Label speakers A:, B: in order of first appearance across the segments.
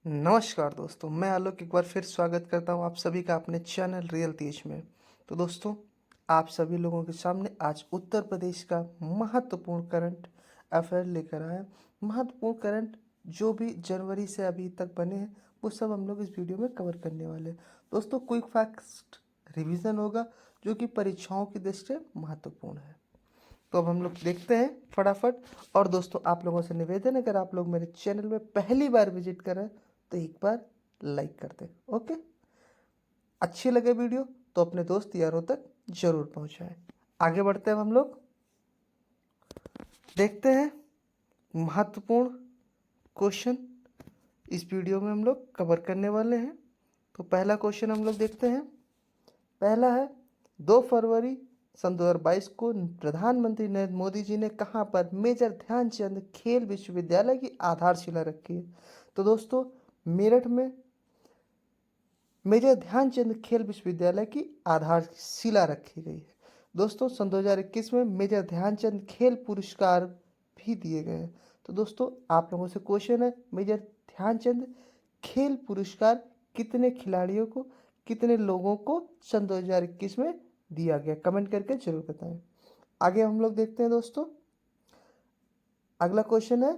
A: नमस्कार दोस्तों, मैं आलोक एक बार फिर स्वागत करता हूं आप सभी का अपने चैनल रियल तेज में। तो दोस्तों, आप सभी लोगों के सामने आज उत्तर प्रदेश का महत्वपूर्ण करंट अफेयर लेकर आए हैं। महत्वपूर्ण करंट जो भी जनवरी से अभी तक बने हैं वो सब हम लोग इस वीडियो में कवर करने वाले हैं। दोस्तों, क्विक फैक्ट रिवीजन होगा जो कि परीक्षाओं की दृष्टि से महत्वपूर्ण है। तो अब हम लोग देखते हैं फटाफट। और दोस्तों, आप लोगों से निवेदन है, अगर आप लोग मेरे चैनल में पहली बार विजिट कर रहे हैं तो एक बार लाइक कर दें। ओके, अच्छी लगे वीडियो तो अपने दोस्त यारों तक जरूर पहुंचाएं। आगे बढ़ते हैं हम लोग, देखते हैं महत्वपूर्ण क्वेश्चन इस वीडियो में हम लोग कवर करने वाले हैं। तो पहला क्वेश्चन हम लोग देखते हैं। पहला है, 2 फरवरी सन 2022 को प्रधानमंत्री नरेंद्र मोदी जी ने कहां पर मेजर ध्यानचंद खेल विश्वविद्यालय की आधारशिला रखी है? तो दोस्तों, मेरठ में मेजर ध्यानचंद खेल विश्वविद्यालय की आधारशिला रखी गई है। दोस्तों, सन 2021 में मेजर ध्यानचंद खेल पुरस्कार भी दिए गए हैं। तो दोस्तों, आप लोगों से क्वेश्चन है, मेजर ध्यानचंद खेल पुरस्कार कितने खिलाड़ियों को, कितने लोगों को सन 2021 में दिया गया? कमेंट करके जरूर बताएं। आगे हम लोग देखते हैं दोस्तों। अगला क्वेश्चन है,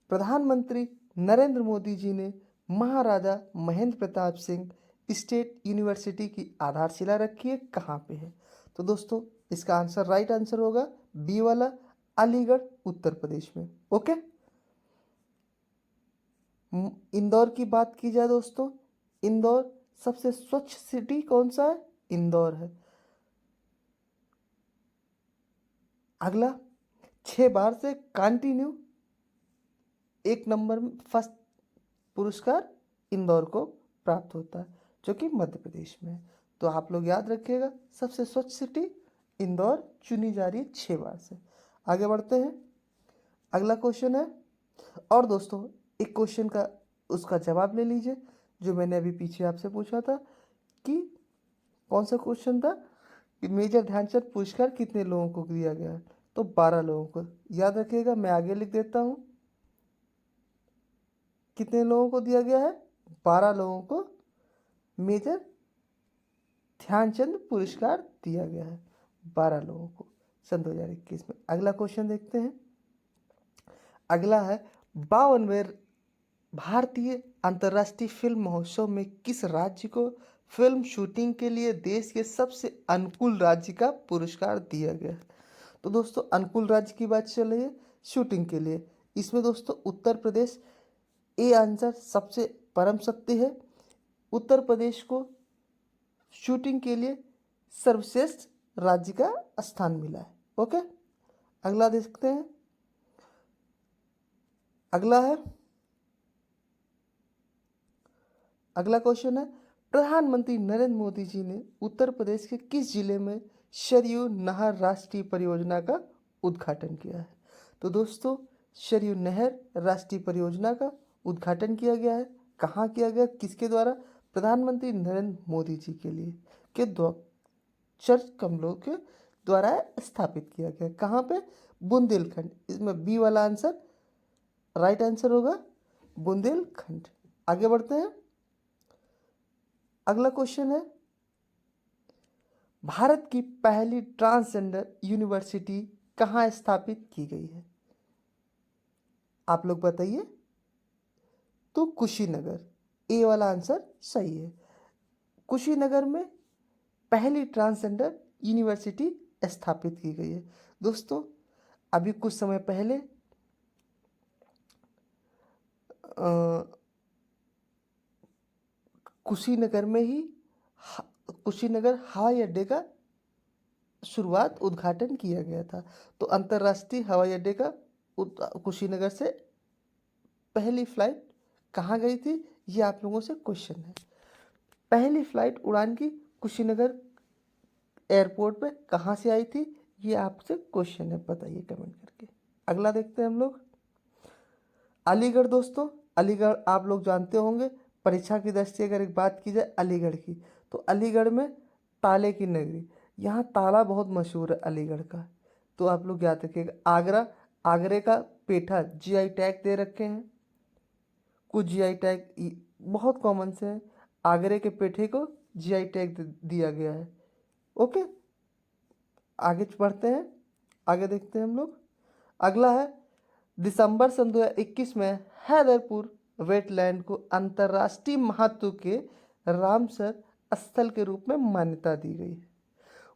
A: प्रधानमंत्री नरेंद्र मोदी जी ने महाराजा महेंद्र प्रताप सिंह स्टेट यूनिवर्सिटी की आधारशिला रखी है, कहाँ पे है? तो दोस्तों, इसका आंसर राइट आंसर होगा बी वाला, अलीगढ़ उत्तर प्रदेश में। ओके, इंदौर की बात की जाए दोस्तों, इंदौर सबसे स्वच्छ सिटी कौन सा है? इंदौर है। अगला, 6 बार से कंटिन्यू एक नंबर में फर्स्ट पुरस्कार इंदौर को प्राप्त होता है, जो कि मध्य प्रदेश में है। तो आप लोग याद रखिएगा, सबसे स्वच्छ सिटी इंदौर चुनी जा रही है 6 बार से। आगे बढ़ते हैं, अगला क्वेश्चन है। और दोस्तों, एक क्वेश्चन का उसका जवाब ले लीजिए जो मैंने अभी पीछे आपसे पूछा था कि कौन सा क्वेश्चन था कि मेजर ध्यानचंद पुरस्कार कितने लोगों को दिया गया है? तो 12 लोगों को। याद रखिएगा, मैं आगे लिख देता हूँ, कितने लोगों को दिया गया है? 12 लोगों को मेजर ध्यानचंद पुरस्कार दिया गया है, 12 लोगों को सन 2021 में। अगला क्वेश्चन देखते हैं। अगला है, 52वें भारतीय अंतर्राष्ट्रीय फिल्म महोत्सव में किस राज्य को फिल्म शूटिंग के लिए देश के सबसे अनुकूल राज्य का पुरस्कार दिया गया है? तो दोस्तों, अनुकूल राज्य की बात चल रही है शूटिंग के लिए। इसमें दोस्तों उत्तर प्रदेश ए आंसर सबसे परम सत्य है। उत्तर प्रदेश को शूटिंग के लिए सर्वश्रेष्ठ राज्य का स्थान मिला है। ओके, अगला देखते हैं। अगला क्वेश्चन है, प्रधानमंत्री नरेंद्र मोदी जी ने उत्तर प्रदेश के किस जिले में सरयू नहर राष्ट्रीय परियोजना का उद्घाटन किया है? तो दोस्तों, सरयू नहर राष्ट्रीय परियोजना का उद्घाटन किया गया है। कहाँ किया गया, किसके द्वारा? प्रधानमंत्री नरेंद्र मोदी जी के लिए के चर्च कमलों के द्वारा स्थापित किया गया। कहाँ पे? बुंदेलखंड। इसमें बी वाला आंसर राइट आंसर होगा, बुंदेलखंड। आगे बढ़ते हैं, अगला क्वेश्चन है, भारत की पहली ट्रांसजेंडर यूनिवर्सिटी कहाँ स्थापित की गई है? आप लोग बताइए। तो कुशीनगर, ए वाला आंसर सही है। कुशीनगर में पहली ट्रांसजेंडर यूनिवर्सिटी स्थापित की गई है। दोस्तों, अभी कुछ समय पहले कुशीनगर में ही कुशीनगर हवाई अड्डे का शुरुआत उद्घाटन किया गया था। तो अंतर्राष्ट्रीय हवाई अड्डे का कुशीनगर से पहली फ्लाइट कहाँ गई थी, ये आप लोगों से क्वेश्चन है। पहली फ्लाइट उड़ान की कुशीनगर एयरपोर्ट पे कहाँ से आई थी, ये आपसे क्वेश्चन है, बताइए कमेंट करके। अगला देखते हैं हम लोग, अलीगढ़। दोस्तों, अलीगढ़ आप लोग जानते होंगे, परीक्षा की दृष्टि से अगर एक बात की जाए अलीगढ़ की, तो अलीगढ़ में ताले की नगरी, यहाँ ताला बहुत मशहूर है अलीगढ़ का। तो आप लोग याद रखिएगा। आगरा, आगरे का पेठा जीआई टैग दे रखे हैं। कुछ जीआई टैग बहुत कॉमन से है। आगरे के पेठे को जीआई टैग दिया गया है। ओके, आगे बढ़ते हैं, आगे देखते हैं हम लोग। अगला है दिसंबर सन 2021 में हैदरपुर वेटलैंड को अंतर्राष्ट्रीय महत्व के रामसर स्थल के रूप में मान्यता दी गई है।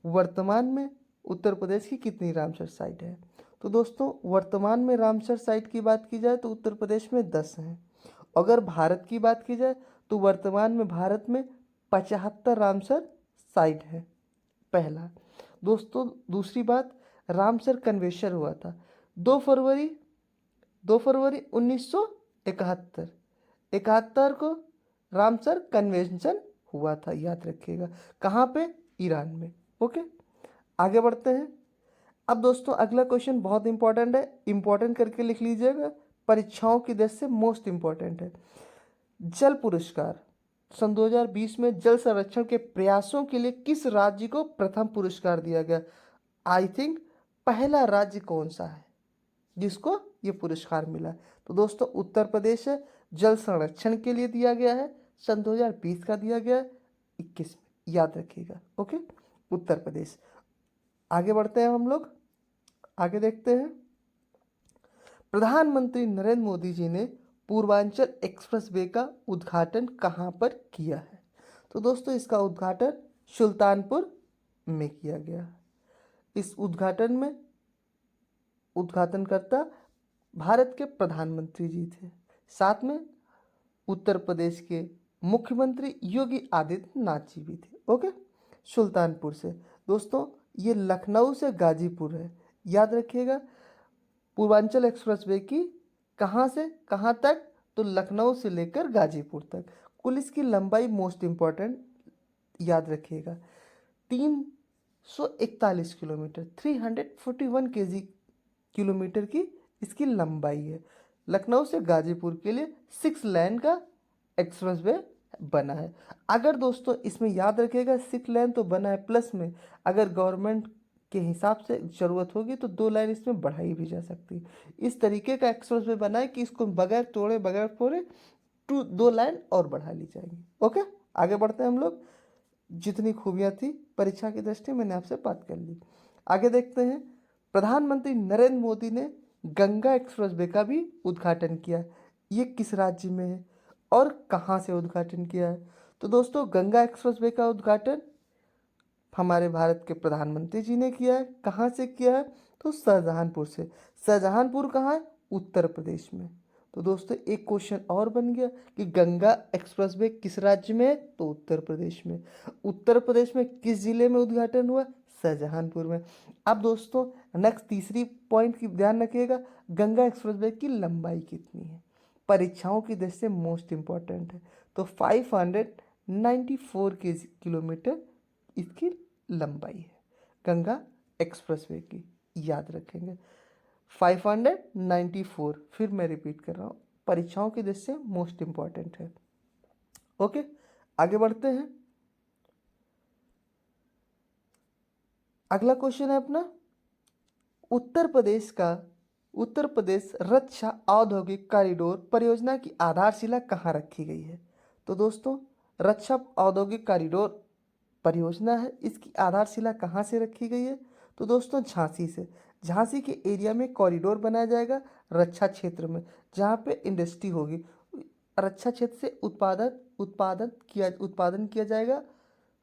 A: वर्तमान में उत्तर प्रदेश की कितनी रामसर साइट है? तो दोस्तों वर्तमान में रामसर साइट की बात की जाए तो उत्तर प्रदेश में 10 हैं। अगर भारत की बात की जाए तो वर्तमान में भारत में 75 रामसर साइट है। पहला दोस्तों, दूसरी बात, रामसर कन्वेंशन हुआ था 2 फरवरी 1971 को रामसर कन्वेंशन हुआ था, याद रखिएगा। कहाँ पे? ईरान में। ओके, आगे बढ़ते हैं। अब दोस्तों अगला क्वेश्चन बहुत इंपॉर्टेंट है, इंपॉर्टेंट करके लिख लीजिएगा, परीक्षाओं की दृष्टि से मोस्ट इंपॉर्टेंट है। जल पुरस्कार सन 2020 में जल संरक्षण के प्रयासों के लिए किस राज्य को प्रथम पुरस्कार दिया गया? आई थिंक पहला राज्य कौन सा है जिसको ये पुरस्कार मिला? तो दोस्तों उत्तर प्रदेश है। जल संरक्षण के लिए दिया गया है, सन 2020 का दिया गया है, 21 में, याद रखिएगा। ओके, उत्तर प्रदेश। आगे बढ़ते हैं हम लोग, आगे देखते हैं। प्रधानमंत्री नरेंद्र मोदी जी ने पूर्वांचल एक्सप्रेसवे का उद्घाटन कहाँ पर किया है? तो दोस्तों इसका उद्घाटन सुल्तानपुर में किया गया। इस उद्घाटन में उद्घाटनकर्ता भारत के प्रधानमंत्री जी थे, साथ में उत्तर प्रदेश के मुख्यमंत्री योगी आदित्यनाथ जी भी थे। ओके, सुल्तानपुर से। दोस्तों ये लखनऊ से गाजीपुर है, याद रखिएगा। पूर्वांचल एक्सप्रेसवे की कहाँ से कहाँ तक? तो लखनऊ से लेकर गाजीपुर तक। कुल इसकी लंबाई मोस्ट इम्पॉर्टेंट याद रखिएगा 341 किलोमीटर, 341 किलोमीटर की इसकी लंबाई है। लखनऊ से गाजीपुर के लिए 6 लेन का एक्सप्रेसवे बना है। अगर दोस्तों इसमें याद रखिएगा 6 लेन तो बना है, प्लस में अगर गवर्नमेंट के हिसाब से ज़रूरत होगी तो 2 लाइन इसमें बढ़ाई भी जा सकती है। इस तरीके का एक्सप्रेसवे बना है कि इसको बगैर तोड़े बगैर फोड़े 2 लाइन और बढ़ा ली जाएगी। ओके, आगे बढ़ते हैं हम लोग। जितनी खूबियाँ थी परीक्षा की दृष्टि मैंने आपसे बात कर ली। आगे देखते हैं। प्रधानमंत्री नरेंद्र मोदी ने गंगा एक्सप्रेसवे का भी उद्घाटन किया। ये किस राज्य में है और कहाँ से उद्घाटन किया है? तो दोस्तों गंगा एक्सप्रेसवे का उद्घाटन हमारे भारत के प्रधानमंत्री जी ने किया है। कहाँ से किया है? तो शाहजहांपुर से। शाहजहांपुर कहाँ है? उत्तर प्रदेश में। तो दोस्तों एक क्वेश्चन और बन गया कि गंगा एक्सप्रेसवे किस राज्य में है? तो उत्तर प्रदेश में। उत्तर प्रदेश में किस जिले में उद्घाटन हुआ? शाहजहांपुर में। अब दोस्तों नेक्स्ट तीसरी पॉइंट की ध्यान रखिएगा, गंगा एक्सप्रेसवे की लंबाई कितनी है? परीक्षाओं की दृष्टि से मोस्ट इम्पॉर्टेंट है। तो 594 किलोमीटर इसकी लंबाई है गंगा एक्सप्रेसवे की, याद रखेंगे 594। फिर मैं रिपीट कर रहा हूँ, परीक्षाओं की दृष्टि से मोस्ट इम्पॉर्टेंट है। ओके, आगे बढ़ते हैं। अगला क्वेश्चन है अपना, उत्तर प्रदेश रक्षा औद्योगिक कॉरिडोर परियोजना की आधारशिला कहाँ रखी गई है? तो दोस्तों रक्षा औद्योगिक कॉरिडोर परियोजना है, इसकी आधारशिला कहाँ से रखी गई है? तो दोस्तों झांसी से। झांसी के एरिया में कॉरिडोर बनाया जाएगा रक्षा क्षेत्र में, जहाँ पे इंडस्ट्री होगी। रक्षा क्षेत्र से उत्पादन किया जाएगा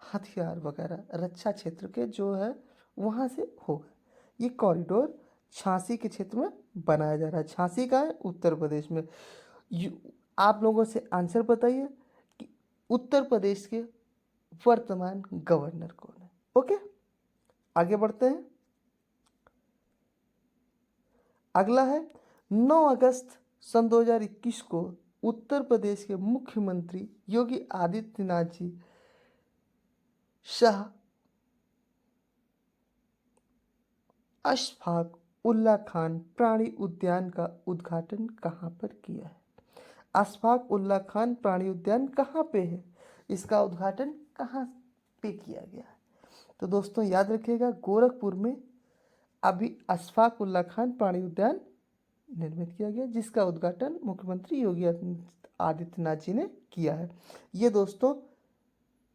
A: हथियार वगैरह, रक्षा क्षेत्र के जो है वहाँ से होगा। ये कॉरिडोर झांसी के क्षेत्र में बनाया जा रहा है। झांसी का है? उत्तर प्रदेश में। आप लोगों से आंसर बताइए कि उत्तर प्रदेश के वर्तमान गवर्नर कौन है? ओके, आगे बढ़ते हैं। अगला है 9 अगस्त सन 2021 को उत्तर प्रदेश के मुख्यमंत्री योगी आदित्यनाथ जी शाह अशफाक उल्ला खान प्राणी उद्यान का उद्घाटन कहाँ पर किया है? अशफाक उल्ला खान प्राणी उद्यान कहाँ पे है? इसका उद्घाटन कहाँ पे किया गया है? तो दोस्तों याद रखिएगा गोरखपुर में अभी अशफाक उल्ला खान प्राणी उद्यान निर्मित किया गया, जिसका उद्घाटन मुख्यमंत्री योगी आदित्यनाथ जी ने किया है। ये दोस्तों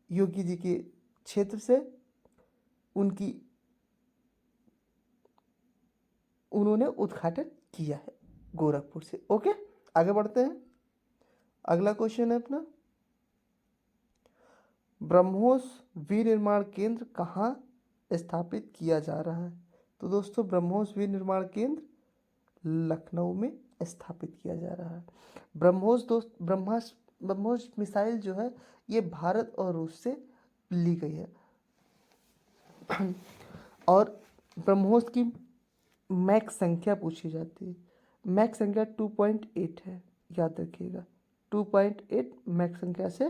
A: योगी जी के क्षेत्र से उन्होंने उद्घाटन किया है गोरखपुर से। ओके, आगे बढ़ते हैं। अगला क्वेश्चन है अपना, ब्रह्मोस विनिर्माण केंद्र कहाँ स्थापित किया जा रहा है? तो दोस्तों ब्रह्मोस विनिर्माण केंद्र लखनऊ में स्थापित किया जा रहा है। ब्रह्मोस मिसाइल जो है ये भारत और रूस से ली गई है और ब्रह्मोस की मैक संख्या पूछी जाती है। मैक संख्या 2.8 है, याद रखिएगा। 2.8 मैक संख्या से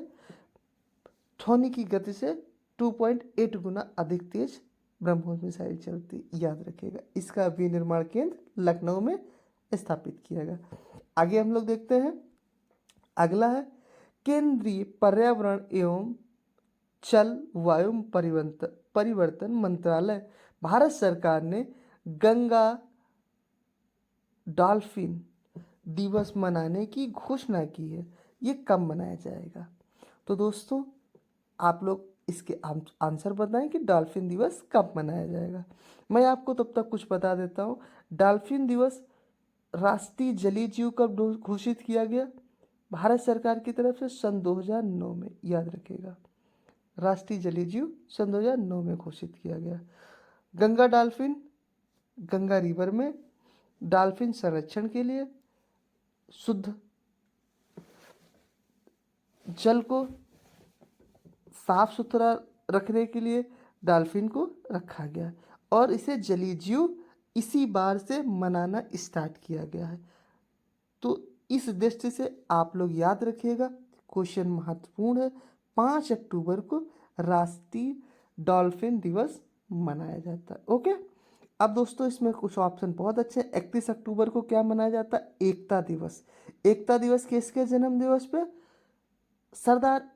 A: ध्वनि की गति से 2.8 गुना अधिक तेज ब्रह्मोस मिसाइल चलती, याद रखिएगा। इसका विनिर्माण केंद्र लखनऊ में स्थापित किया गया। आगे हम लोग देखते हैं। अगला है केंद्रीय पर्यावरण एवं जलवायु परिवर्तन मंत्रालय भारत सरकार ने गंगा डॉल्फिन दिवस मनाने की घोषणा की है। ये कब मनाया जाएगा? तो दोस्तों आप लोग इसके आंसर बताएं कि डॉल्फिन दिवस कब मनाया जाएगा। मैं आपको तब तक कुछ बता देता हूँ। डॉल्फिन दिवस राष्ट्रीय जलीय जीव कब घोषित किया गया? भारत सरकार की तरफ से सन 2009 में, याद रखिएगा। राष्ट्रीय जलीय जीव सन 2009 में घोषित किया गया। गंगा डॉल्फिन, गंगा रिवर में डॉल्फिन संरक्षण के लिए, शुद्ध जल को साफ सुथरा रखने के लिए डॉल्फिन को रखा गया और इसे जलीय जीव इसी बार से मनाना स्टार्ट किया गया है। तो इस दृष्टि से आप लोग याद रखिएगा, क्वेश्चन महत्वपूर्ण है। 5 अक्टूबर को राष्ट्रीय डॉल्फिन दिवस मनाया जाता है। ओके, अब दोस्तों इसमें कुछ ऑप्शन बहुत अच्छे हैं। 31 अक्टूबर को क्या मनाया जाता है? एकता दिवस। एकता दिवस किसके जन्म दिवस पे? सरदार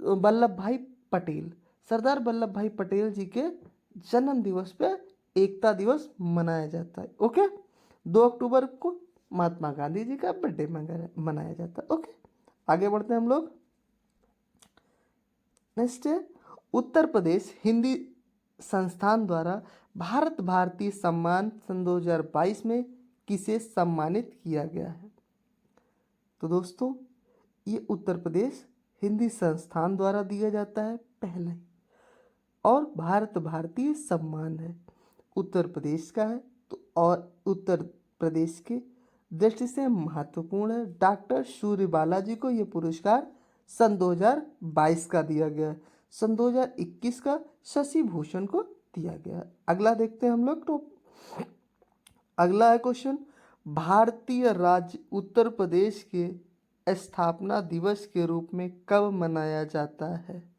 A: वल्लभ भाई पटेल जी के जन्म दिवस पे एकता दिवस मनाया जाता है। ओके, 2 अक्टूबर को महात्मा गांधी जी का बर्थडे मनाया जाता है। ओके, आगे बढ़ते हैं हम लोग। नेक्स्ट है उत्तर प्रदेश हिंदी संस्थान द्वारा भारत भारती सम्मान सन 2022 में किसे सम्मानित किया गया है? तो दोस्तों ये उत्तर प्रदेश हिंदी संस्थान द्वारा दिया जाता है पहला ही, और भारत भारतीय सम्मान है, उत्तर प्रदेश का है। तो और उत्तर प्रदेश के दृष्टि से महत्वपूर्ण है। डॉक्टर सूर्य बालाजी को ये पुरस्कार सन 2022 का दिया गया। सन 2021 का शशि भूषण को दिया गया। अगला देखते हैं हम लोग। तो अगला है क्वेश्चन, भारतीय राज्य उत्तर प्रदेश के स्थापना दिवस के रूप में कब मनाया जाता है?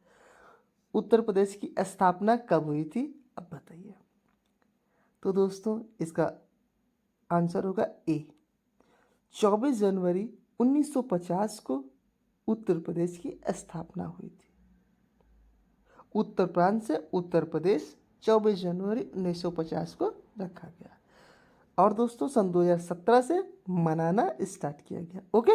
A: उत्तर प्रदेश की स्थापना कब हुई थी, अब बताइए। तो दोस्तों इसका आंसर होगा ए, 24 जनवरी 1950 को उत्तर प्रदेश की स्थापना हुई थी। उत्तर प्रांत से उत्तर प्रदेश 24 जनवरी 1950 को रखा गया और दोस्तों सन 2017 से मनाना स्टार्ट किया गया। ओके,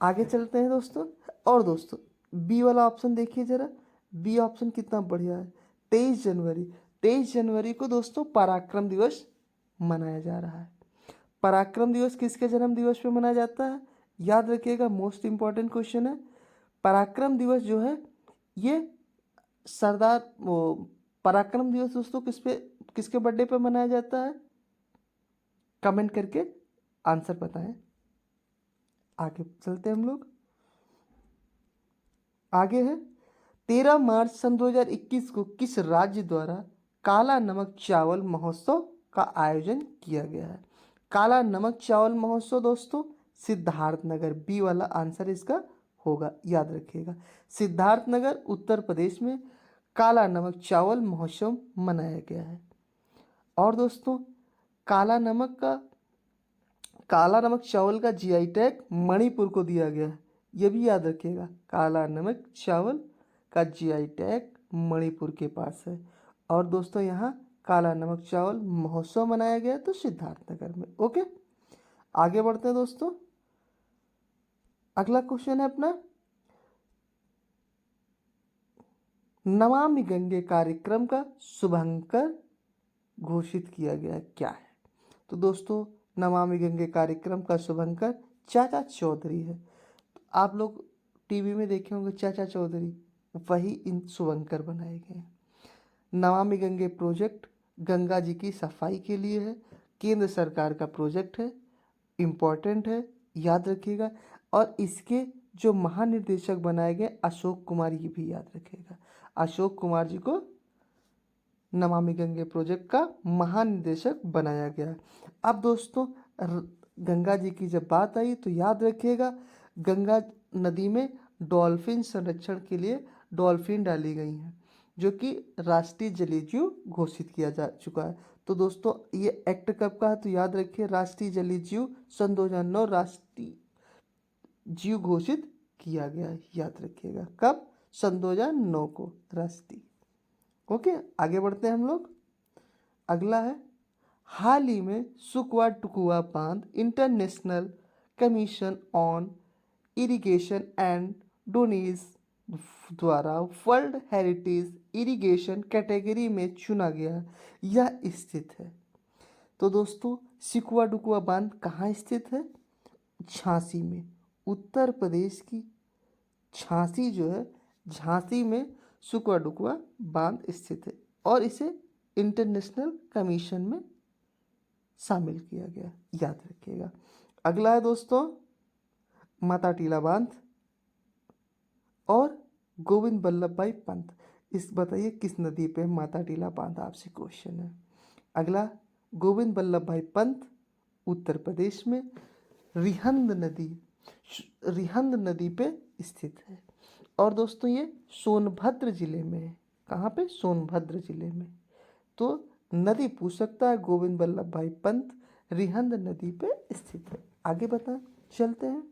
A: आगे चलते हैं दोस्तों। और दोस्तों बी वाला ऑप्शन देखिए जरा, बी ऑप्शन कितना बढ़िया है। 23 जनवरी को दोस्तों पराक्रम दिवस मनाया जा रहा है। पराक्रम दिवस किसके जन्म दिवस पे मनाया जाता है? याद रखिएगा, मोस्ट इंपॉर्टेंट क्वेश्चन है। पराक्रम दिवस जो है ये पराक्रम दिवस दोस्तों किसके बर्थडे पे मनाया जाता है? कमेंट करके आंसर बताएं। आगे चलते हैं हम लोग। आगे है 13 मार्च सन 2021 को किस राज्य द्वारा काला नमक चावल महोत्सव का आयोजन किया गया है? काला नमक चावल महोत्सव दोस्तों सिद्धार्थनगर, बी वाला आंसर इसका होगा, याद रखिएगा। सिद्धार्थनगर उत्तर प्रदेश में काला नमक चावल महोत्सव मनाया गया है। और दोस्तों काला नमक चावल का जीआई टैग मणिपुर को दिया गया है, ये भी याद रखिएगा। काला नमक चावल का जीआई टैग मणिपुर के पास है। और दोस्तों यहाँ काला नमक चावल महोत्सव मनाया गया तो सिद्धार्थनगर में। ओके, आगे बढ़ते हैं दोस्तों। अगला क्वेश्चन है अपना, नमामि गंगे कार्यक्रम का शुभंकर घोषित किया गया क्या है? तो दोस्तों नमामि गंगे कार्यक्रम का शुभंकर चाचा चौधरी है। तो आप लोग टीवी में देखे होंगे चाचा चौधरी, वही इन शुभंकर बनाए गए हैं। नमामि गंगे प्रोजेक्ट गंगा जी की सफाई के लिए है, केंद्र सरकार का प्रोजेक्ट है, इम्पोर्टेंट है, याद रखिएगा। और इसके जो महानिर्देशक बनाए गए अशोक कुमार, ये भी याद रखिएगा। अशोक कुमार जी को नमामि गंगे प्रोजेक्ट का महानिदेशक बनाया गया। अब दोस्तों गंगा जी की जब बात आई तो याद रखिएगा, गंगा नदी में डॉल्फिन संरक्षण के लिए डॉल्फिन डाली गई हैं, जो कि राष्ट्रीय जलीय जीव घोषित किया जा चुका है। तो दोस्तों ये एक्ट कब का है? तो याद रखिए राष्ट्रीय जलीय जीव सन 2009 राष्ट्रीय जीव घोषित किया गया है, याद रखिएगा। कब? सन 2009 को राष्ट्रीय। ओके, आगे बढ़ते हैं हम लोग। अगला है, हाल ही में सुकवा टुकुआ बांध international commission on irrigation and drainage द्वारा वर्ल्ड हेरिटेज इरिगेशन कैटेगरी में चुना गया, यह स्थित है। तो दोस्तों सिकुआ डुकुआ बांध कहाँ स्थित है? झांसी में, उत्तर प्रदेश की झांसी जो है, झांसी में सुकुआ डुकुआ बांध स्थित है और इसे इंटरनेशनल कमीशन में शामिल किया गया, याद रखिएगा। अगला है दोस्तों माता टीला बांध और गोविंद बल्लभ भाई पंत। इस बताइए किस नदी पे माता टीला बांध, आपसे क्वेश्चन है। अगला गोविंद बल्लभ भाई पंत उत्तर प्रदेश में रिहंद नदी पे स्थित है। और दोस्तों ये सोनभद्र जिले में है। कहाँ पे? सोनभद्र जिले में। तो नदी पूछ सकता है, गोविंद बल्लभ भाई पंत रिहंद नदी पे स्थित है। आगे बता चलते हैं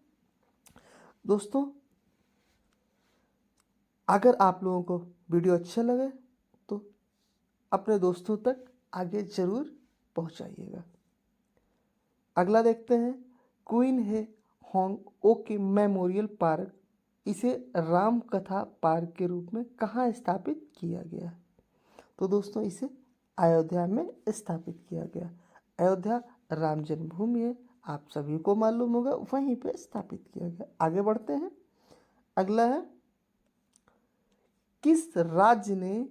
A: दोस्तों। अगर आप लोगों को वीडियो अच्छा लगे तो अपने दोस्तों तक आगे जरूर पहुंचाइएगा। अगला देखते हैं, क्वीन है होंग ओके मेमोरियल पार्क, इसे राम कथा पार्क के रूप में कहाँ स्थापित किया गया? तो दोस्तों इसे अयोध्या में स्थापित किया गया। अयोध्या राम जन्मभूमि है, आप सभी को मालूम होगा, वहीं पे स्थापित किया गया। आगे बढ़ते हैं। अगला है, किस राज्य ने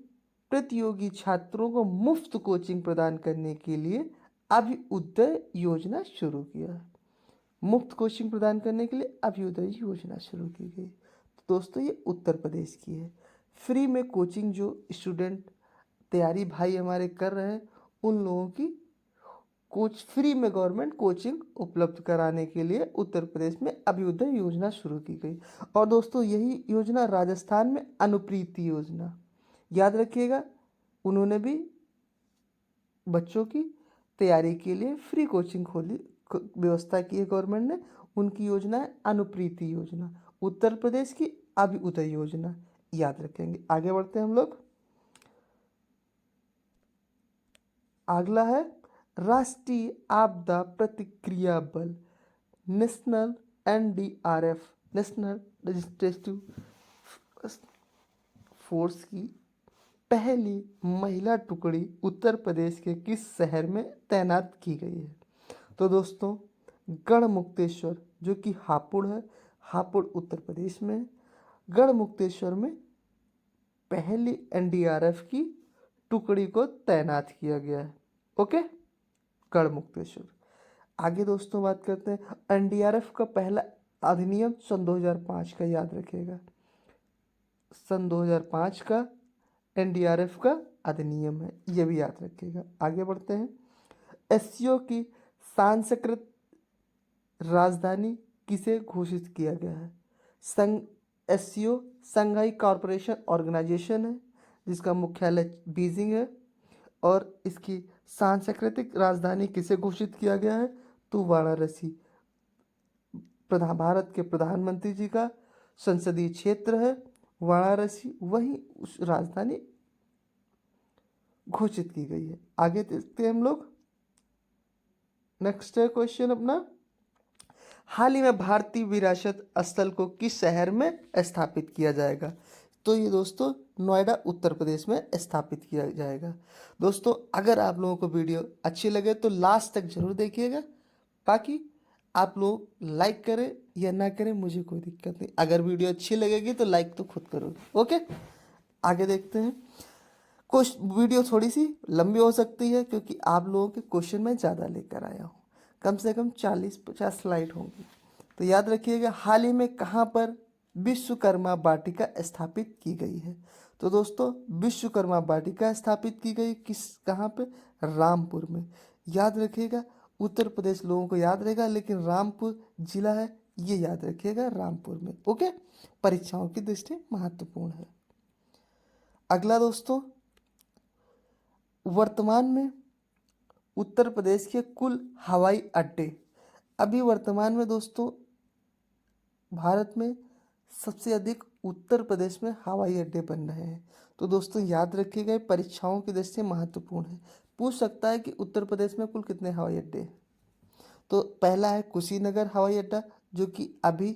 A: प्रतियोगी छात्रों को मुफ्त कोचिंग प्रदान करने के लिए अभ्युदय योजना शुरू किया? मुफ्त कोचिंग प्रदान करने के लिए अभ्युदय योजना शुरू की गई। तो दोस्तों ये उत्तर प्रदेश की है। फ्री में कोचिंग जो स्टूडेंट तैयारी भाई हमारे कर रहे हैं, उन लोगों की फ्री में गवर्नमेंट कोचिंग उपलब्ध कराने के लिए उत्तर प्रदेश में अभ्युदय योजना शुरू की गई। और दोस्तों यही योजना राजस्थान में अनुप्रीति योजना, याद रखिएगा, उन्होंने भी बच्चों की तैयारी के लिए फ्री कोचिंग खोली, व्यवस्था की है गवर्नमेंट ने। उनकी योजना है अनुप्रीति योजना। उत्तर प्रदेश की अभ्युदय योजना, याद रखेंगे। आगे बढ़ते हैं हम लोग। अगला है, राष्ट्रीय आपदा प्रतिक्रिया बल नेशनल NDRF नेशनल रजिस्ट्रेटिव फोर्स की पहली महिला टुकड़ी उत्तर प्रदेश के किस शहर में तैनात की गई है? तो दोस्तों गढ़मुक्तेश्वर, जो कि हापुड़ है, हापुड़ उत्तर प्रदेश में है। गढ़मुक्तेश्वर में पहली NDRF की टुकड़ी को तैनात किया गया है। ओके, गढ़मुक्तेश्वर। आगे दोस्तों बात करते हैं, NDRF का पहला अधिनियम सन 2005 का, याद रखिएगा, सन 2005 का NDRF का अधिनियम है, ये भी याद रखिएगा। आगे बढ़ते हैं, SCO की सांस्कृत राजधानी किसे घोषित किया गया है? SCO संघाई कॉरपोरेशन ऑर्गेनाइजेशन है, जिसका मुख्यालय बीजिंग है। और इसकी सांस्कृतिक राजधानी किसे घोषित किया गया है? तो वाराणसी, भारत के प्रधानमंत्री जी का संसदीय क्षेत्र है वाराणसी, वही उस राजधानी घोषित की गई है। आगे देखते हैं हम लोग। नेक्स्ट है क्वेश्चन अपना, हाल ही में भारतीय विरासत स्थल को किस शहर में स्थापित किया जाएगा? तो ये दोस्तों नोएडा उत्तर प्रदेश में स्थापित किया जाएगा। दोस्तों अगर आप लोगों को वीडियो अच्छी लगे तो लास्ट तक जरूर देखिएगा। बाकी आप लोग लाइक करें या ना करें मुझे कोई दिक्कत नहीं, अगर वीडियो अच्छी लगेगी तो लाइक तो खुद करोगे। ओके, आगे देखते हैं। कुछ वीडियो थोड़ी सी लंबी हो सकती है क्योंकि आप लोगों के क्वेश्चन मैं ज़्यादा लेकर आया हूँ, कम से कम 40-50 स्लाइड होंगी। तो याद रखिएगा, हाल ही में कहाँ पर विश्वकर्मा वाटिका स्थापित की गई है? तो दोस्तों विश्वकर्मा वाटिका स्थापित की गई कहाँ पे? रामपुर में। याद रखिएगा, उत्तर प्रदेश लोगों को याद रहेगा लेकिन रामपुर जिला है, ये याद रखिएगा, रामपुर में। ओके, परीक्षाओं की दृष्टि महत्वपूर्ण है। अगला दोस्तों, वर्तमान में उत्तर प्रदेश के कुल हवाई अड्डे, अभी वर्तमान में दोस्तों भारत में सबसे अधिक उत्तर प्रदेश में हवाई अड्डे बन रहे हैं। तो दोस्तों याद रखिएगा, परीक्षाओं की दृष्टि से महत्वपूर्ण है। पूछ सकता है कि उत्तर प्रदेश में कुल कितने हवाई अड्डे हैं? तो पहला है कुशीनगर हवाई अड्डा, जो कि अभी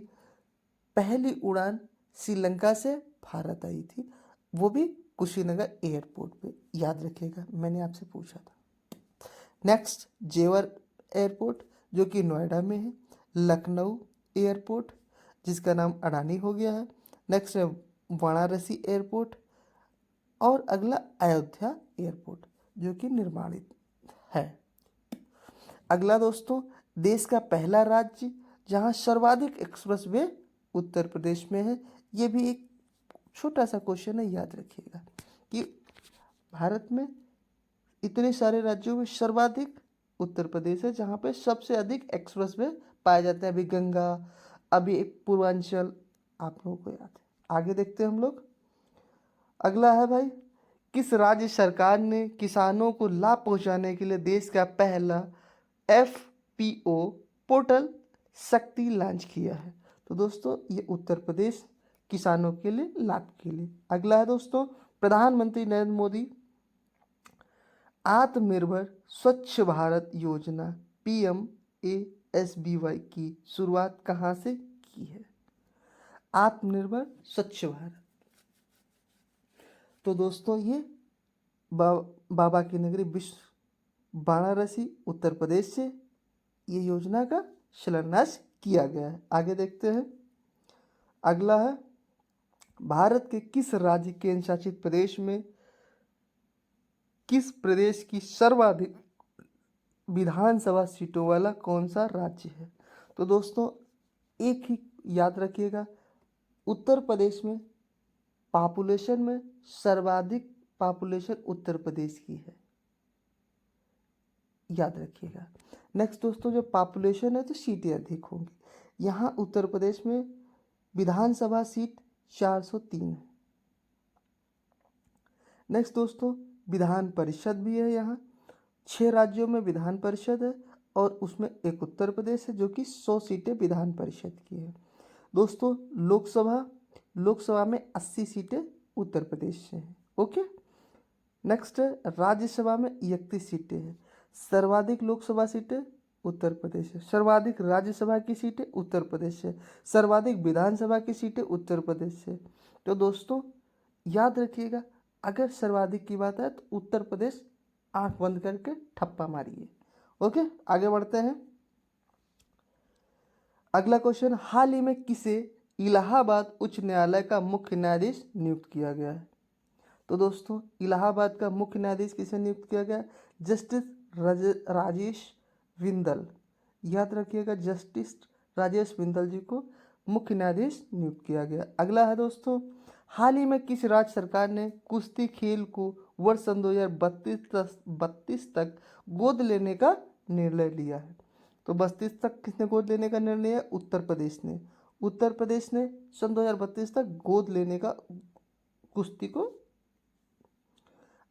A: पहली उड़ान श्रीलंका से भारत आई थी, वो भी कुशीनगर एयरपोर्ट पे। याद रखिएगा, मैंने आपसे पूछा था। नेक्स्ट जेवर एयरपोर्ट, जो कि नोएडा में है। लखनऊ एयरपोर्ट, जिसका नाम अडानी हो गया है। नेक्स्ट है वाराणसी एयरपोर्ट, और अगला अयोध्या एयरपोर्ट, जो कि निर्माणित है। अगला दोस्तों, देश का पहला राज्य जहां सर्वाधिक एक्सप्रेसवे उत्तर प्रदेश में है। ये भी एक छोटा सा क्वेश्चन है, याद रखिएगा कि भारत में इतने सारे राज्यों में सर्वाधिक उत्तर प्रदेश है, जहाँ पे सबसे अधिक एक्सप्रेसवे पाए जाते हैं। अभी गंगा, अभी एक पूर्वांचल, आप लोगों को याद है। आगे देखते हैं हम लोग। अगला है भाई, किस राज्य सरकार ने किसानों को लाभ पहुंचाने के लिए देश का पहला FPO पोर्टल शक्ति लॉन्च किया है? तो दोस्तों ये उत्तर प्रदेश किसानों के लिए लाभ के लिए। अगला है दोस्तों, प्रधानमंत्री नरेंद्र मोदी आत्मनिर्भर स्वच्छ भारत योजना PMASBY की शुरुआत कहाँ से की है? आत्मनिर्भर स्वच्छ भारत, तो दोस्तों ये बाबा की नगरी विश्व वाराणसी उत्तर प्रदेश से ये योजना का शिलान्यास किया गया है। आगे देखते हैं। अगला है, भारत के किस राज्य केंद्र शासित प्रदेश में किस प्रदेश की सर्वाधिक विधानसभा सीटों वाला कौन सा राज्य है? तो दोस्तों एक ही याद रखिएगा, उत्तर प्रदेश में पॉपुलेशन में सर्वाधिक पॉपुलेशन उत्तर प्रदेश की है, याद रखिएगा। नेक्स्ट दोस्तों, जो पॉपुलेशन है तो सीटें अधिक होंगी। यहाँ उत्तर प्रदेश में विधानसभा सीट 403 है। नेक्स्ट दोस्तों, विधान परिषद भी है। यहाँ 6 राज्यों में विधान परिषद है और उसमें एक उत्तर प्रदेश है, जो कि 100 सीटें विधान परिषद की है। दोस्तों लोकसभा में 80 सीटें उत्तर प्रदेश से हैं। ओके, नेक्स्ट राज्यसभा में 31 सीटें हैं। सर्वाधिक लोकसभा सीटें उत्तर प्रदेश है, सर्वाधिक राज्यसभा की सीटें उत्तर प्रदेश से, सर्वाधिक विधानसभा की सीटें उत्तर प्रदेश से। तो दोस्तों याद रखिएगा, अगर सर्वाधिक की बात है तो उत्तर प्रदेश आंख बंद करके ठप्पा मारिए। ओके, आगे बढ़ते हैं। अगला क्वेश्चन, हाल ही में किसे इलाहाबाद उच्च न्यायालय का मुख्य न्यायाधीश नियुक्त किया गया है? तो दोस्तों इलाहाबाद का मुख्य न्यायाधीश किसे नियुक्त किया गया? जस्टिस राजेश बिंदल। याद रखिएगा, जस्टिस राजेश बिंदल जी को मुख्य न्यायाधीश नियुक्त किया गया। अगला है दोस्तों, हाल ही में किस राज्य सरकार ने कुश्ती खेल को वर्ष सन 2032 तक गोद लेने का निर्णय लिया है? तो 32 तक किसने गोद लेने का निर्णय लिया? उत्तर प्रदेश ने। उत्तर प्रदेश ने सन 2032 तक गोद लेने का कुश्ती को।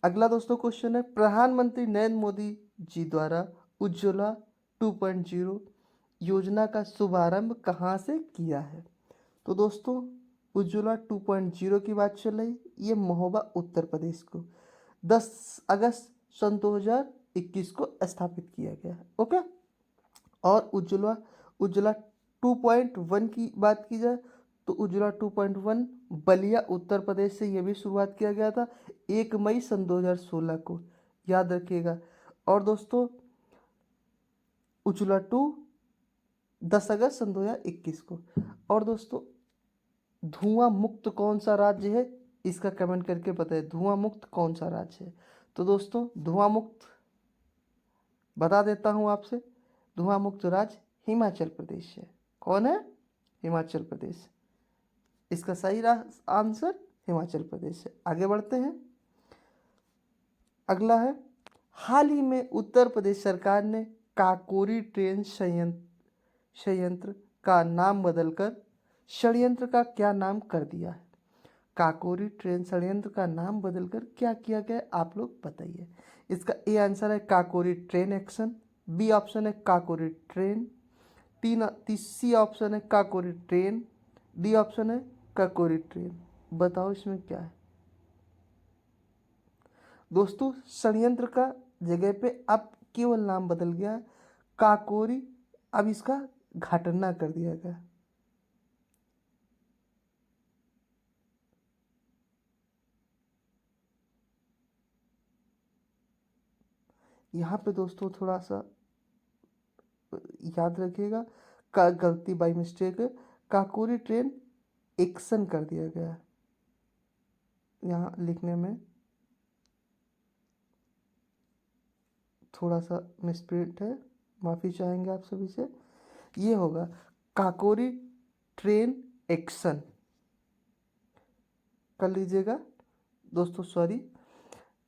A: अगला दोस्तों क्वेश्चन है, प्रधानमंत्री नरेंद्र मोदी जी द्वारा उज्ज्वला 2.0 योजना का शुभारंभ कहाँ से किया है? तो दोस्तों उज्ज्वला 2.0 की बात चल रही, ये महोबा उत्तर प्रदेश को 10 अगस्त सन 2021 को स्थापित किया गया है। ओके, और उज्ज्वला 2.1 की बात की जाए तो उज्ज्वला 2.1 बलिया उत्तर प्रदेश से ये भी शुरुआत किया गया था 1 मई सन 2016 को, याद रखिएगा। और दोस्तों उज्ज्वला 2 10 अगस्त सन 2021 को। और दोस्तों धुआं मुक्त कौन सा राज्य है, इसका कमेंट करके बताइए, धुआं मुक्त कौन सा राज्य है। तो दोस्तों धुआं मुक्त बता देता हूं आपसे, धुआं मुक्त राज्य हिमाचल प्रदेश है। कौन है? हिमाचल प्रदेश। इसका सही आंसर हिमाचल प्रदेश है। आगे बढ़ते हैं। अगला है, हाल ही में उत्तर प्रदेश सरकार ने काकोरी ट्रेन संयंत्र का नाम बदलकर षड्यंत्र का क्या नाम कर दिया है? काकोरी ट्रेन षड्यंत्र का नाम बदलकर क्या किया गया, आप लोग बताइए। इसका ए आंसर है Kakori train action, B option है काकोरी ट्रेन, सी ऑप्शन है काकोरी ट्रेन, डी ऑप्शन है काकोरी ट्रेन। बताओ इसमें क्या है। दोस्तों षड्यंत्र का जगह पे अब केवल नाम बदल गया है, काकोरी अब इसका घटाना कर दिया गया। यहाँ पे दोस्तों थोड़ा सा याद रखिएगा, का गलती बाई मिस्टेक है, काकोरी ट्रेन एक्शन कर दिया गया है। यहाँ लिखने में थोड़ा सा मिसप्रिंट है, माफ़ी चाहेंगे आप सभी से। ये होगा काकोरी ट्रेन एक्शन, कर लीजिएगा दोस्तों, सॉरी,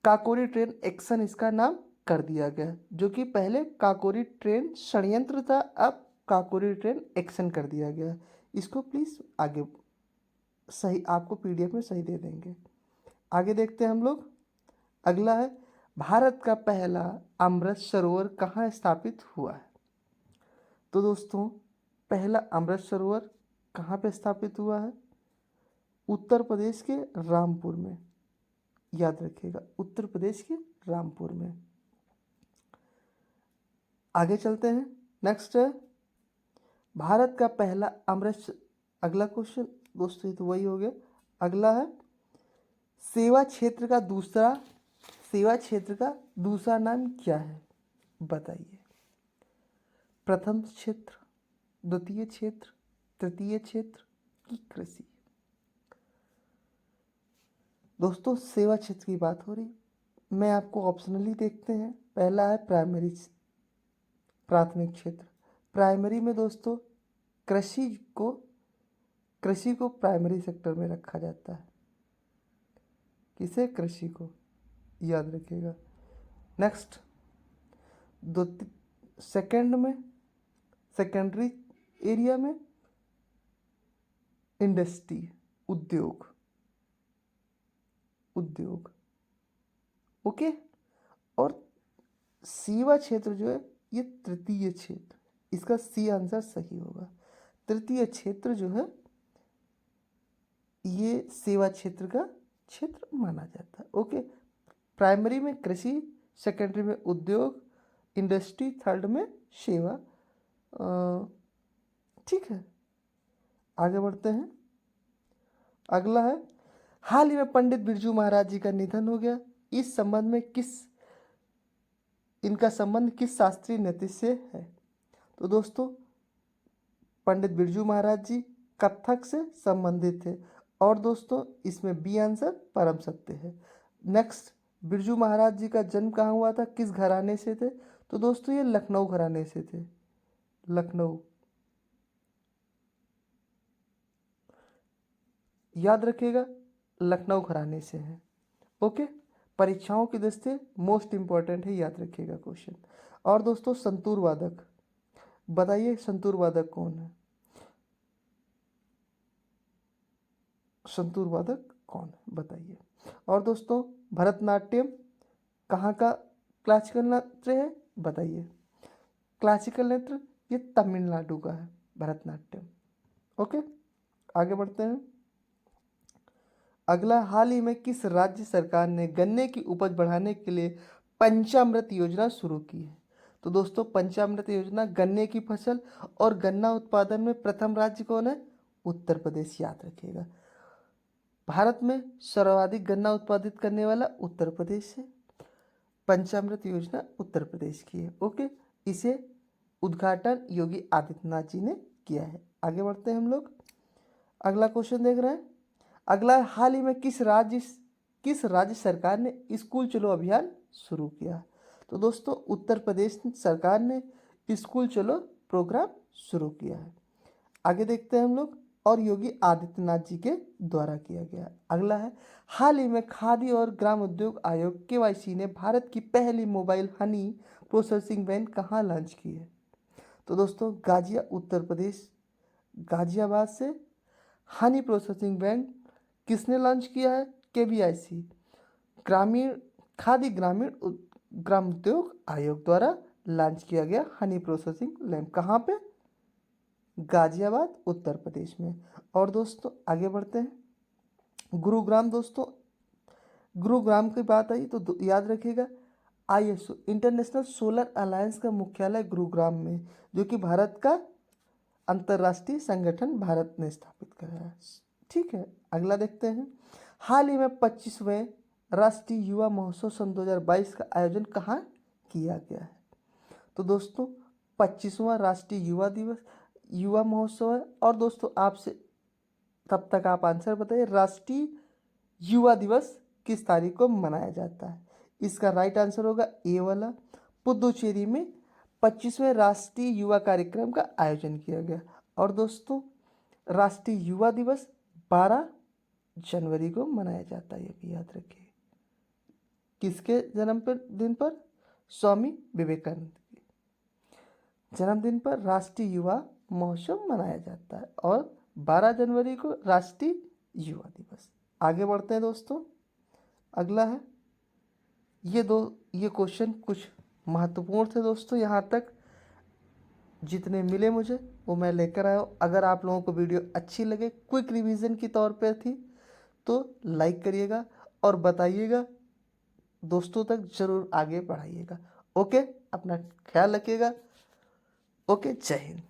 A: काकोरी ट्रेन एक्शन इसका नाम कर दिया गया, जो कि पहले काकोरी ट्रेन षड्यंत्र था, अब काकोरी ट्रेन एक्शन कर दिया गया। इसको प्लीज़ आगे सही आपको पीडीएफ में सही दे देंगे। आगे देखते हैं हम लोग। अगला है, भारत का पहला अमृत सरोवर कहाँ स्थापित हुआ है? तो दोस्तों पहला अमृत सरोवर कहाँ पे स्थापित हुआ है? उत्तर प्रदेश के रामपुर में, याद रखिएगा, उत्तर प्रदेश के रामपुर में। आगे चलते हैं। नेक्स्ट है, भारत का पहला अमृत, अगला क्वेश्चन दोस्तों ये तो वही हो गया। अगला है, सेवा क्षेत्र का दूसरा नाम क्या है, बताइए। प्रथम क्षेत्र, द्वितीय क्षेत्र, तृतीय क्षेत्र की कृषि। दोस्तों सेवा क्षेत्र की बात हो रही, मैं आपको ऑप्शनली देखते हैं। पहला है प्राथमिक क्षेत्र। प्राइमरी में दोस्तों कृषि को प्राइमरी सेक्टर में रखा जाता है। किसे? कृषि को, याद रखिएगा। नेक्स्ट सेकंड में, सेकेंडरी एरिया में इंडस्ट्री, उद्योग, ओके। और सेवा क्षेत्र जो है ये तृतीय क्षेत्र, इसका सी आंसर सही होगा। तृतीय क्षेत्र जो है ये सेवा क्षेत्र का क्षेत्र माना जाता है, ओके। प्राइमरी में कृषि, सेकेंडरी में उद्योग, इंडस्ट्री, थर्ड में सेवा, ठीक है। आगे बढ़ते हैं। अगला है, हाल ही में पंडित बिरजू महाराज जी का निधन हो गया, इस संबंध में इनका संबंध किस शास्त्रीय नृत्य से है? तो दोस्तों पंडित बिरजू महाराज जी कथक से संबंधित थे, और दोस्तों इसमें बी आंसर परम सत्य है। नेक्स्ट, बिरजू महाराज जी का जन्म कहाँ हुआ था, किस घराने से थे? तो दोस्तों ये लखनऊ घराने से थे, लखनऊ, याद रखिएगा, लखनऊ घराने से है, ओके। परीक्षाओं की दृष्टि मोस्ट इंपॉर्टेंट है, याद रखिएगा क्वेश्चन। और दोस्तों संतूर वादक, बताइए संतूर वादक कौन है? संतूर वादक कौन है, बताइए। और दोस्तों भरतनाट्यम कहाँ का क्लासिकल नृत्य है, बताइए। क्लासिकल नृत्य ये तमिलनाडु का है, भरतनाट्यम, ओके। आगे बढ़ते हैं। अगला, हाल ही में किस राज्य सरकार ने गन्ने की उपज बढ़ाने के लिए पंचामृत योजना शुरू की है? तो दोस्तों पंचामृत योजना गन्ने की फसल और गन्ना उत्पादन में प्रथम राज्य कौन है? उत्तर प्रदेश, याद रखिएगा। भारत में सर्वाधिक गन्ना उत्पादित करने वाला उत्तर प्रदेश है। पंचामृत योजना उत्तर प्रदेश की है। ओके, इसे उद्घाटन योगी आदित्यनाथ जी ने किया है। आगे बढ़ते हैं हम लोग, अगला क्वेश्चन देख रहे हैं। अगला, हाल ही में किस राज्य सरकार ने स्कूल चलो अभियान शुरू किया? तो दोस्तों उत्तर प्रदेश सरकार ने स्कूल चलो प्रोग्राम शुरू किया है। आगे देखते हैं हम लोग, और योगी आदित्यनाथ जी के द्वारा किया गया। अगला है, हाल ही में खादी और ग्राम उद्योग आयोग KYC ने भारत की पहली मोबाइल हनी प्रोसेसिंग वैन कहाँ लॉन्च की है? तो दोस्तों उत्तर प्रदेश गाजियाबाद से हनी प्रोसेसिंग वैन किसने लॉन्च किया है? KBIC, ग्राम उद्योग आयोग द्वारा लॉन्च किया गया हनी प्रोसेसिंग लैब। कहाँ पे? गाजियाबाद उत्तर प्रदेश में। और दोस्तों आगे बढ़ते हैं, गुरुग्राम। दोस्तों गुरुग्राम की बात आई तो याद रखिएगा, ISO इंटरनेशनल सोलर अलायंस का मुख्यालय गुरुग्राम में, जो कि भारत का अंतर्राष्ट्रीय संगठन भारत ने स्थापित करा है। ठीक है, अगला देखते हैं। हाल ही में 25वें राष्ट्रीय युवा महोत्सव सन 2022 का आयोजन कहाँ किया गया है? तो दोस्तों 25वां राष्ट्रीय युवा महोत्सव है। और दोस्तों आपसे तब तक आप आंसर बताइए, राष्ट्रीय युवा दिवस किस तारीख को मनाया जाता है? इसका राइट आंसर होगा ए वाला, पुदुचेरी में 25वें राष्ट्रीय युवा कार्यक्रम का आयोजन किया गया। और दोस्तों राष्ट्रीय युवा दिवस 12 जनवरी को मनाया जाता है, ये भी याद रखिए। किसके दिन पर? स्वामी विवेकानंद के जन्मदिन पर राष्ट्रीय युवा महोत्सव मनाया जाता है, और 12 जनवरी को राष्ट्रीय युवा दिवस। आगे बढ़ते हैं दोस्तों, अगला है, ये क्वेश्चन कुछ महत्वपूर्ण थे दोस्तों। यहाँ तक जितने मिले मुझे वो मैं लेकर आया हूँ। अगर आप लोगों को वीडियो अच्छी लगे, क्विक रिवीजन की तौर पर थी, तो लाइक करिएगा और बताइएगा, दोस्तों तक जरूर आगे बढ़ाइएगा। ओके, अपना ख्याल रखिएगा। ओके, जय हिंद।